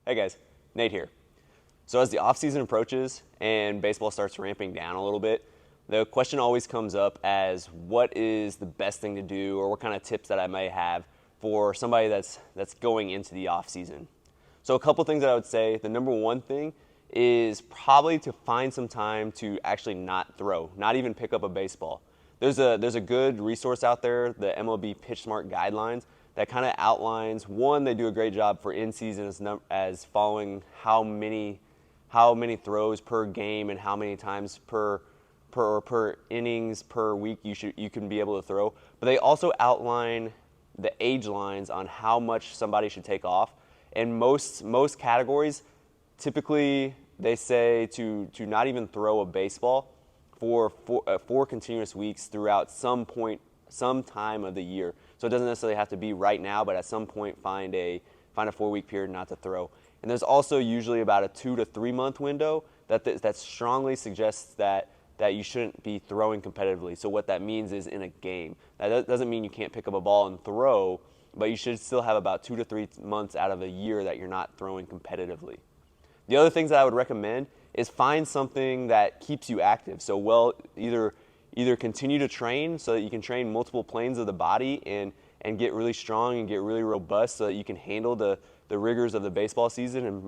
Hey guys, Nate here. So as the off-season approaches and baseball starts ramping down a little bit, the question always comes up as what is the best thing to do, or what kind of tips that I may have for somebody that's going into the off-season. So a couple things that I would say. The number one thing is probably to find some time to actually not throw, not even pick up a baseball. There's a good resource out there, the MLB Pitch Smart Guidelines, that kind of outlines. One, they do a great job for in season as following how many throws per game and how many times per innings per week you can be able to throw. But they also outline the age lines on how much somebody should take off. And most categories, typically they say to not even throw a baseball for four continuous weeks throughout some time of the year. So it doesn't necessarily have to be right now, but at some point find a 4-week period not to throw. And there's also usually about a 2 to 3 month window that strongly suggests that you shouldn't be throwing competitively. So what that means is in a game. That doesn't mean you can't pick up a ball and throw, but you should still have about 2 to 3 months out of a year that you're not throwing competitively. The other things that I would recommend is find something that keeps you active. So either continue to train so that you can train multiple planes of the body and get really strong and get really robust so that you can handle the rigors of the baseball season and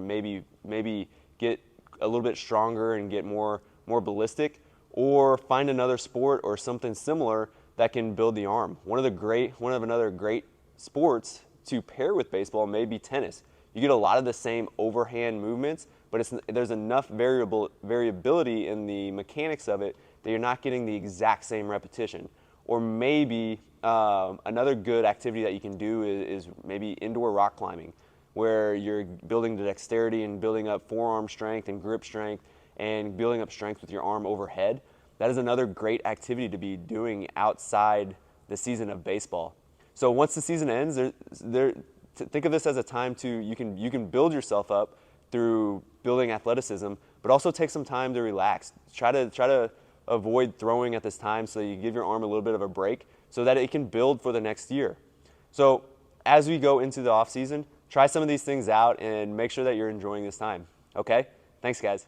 maybe get a little bit stronger and get more ballistic, or find another sport or something similar that can build the arm. One of another great sports to pair with baseball may be tennis. You get a lot of the same overhand movements, but there's enough variability in the mechanics of it that you're not getting the exact same repetition. Or maybe another good activity that you can do is maybe indoor rock climbing, where you're building the dexterity and building up forearm strength and grip strength and building up strength with your arm overhead. That is another great activity to be doing outside the season of baseball. So once the season ends, think of this as a time you can build yourself up through building athleticism, but also take some time to relax. Try to avoid throwing at this time so you give your arm a little bit of a break so that it can build for the next year. So as we go into the off season, try some of these things out and make sure that you're enjoying this time. Okay? Thanks, guys.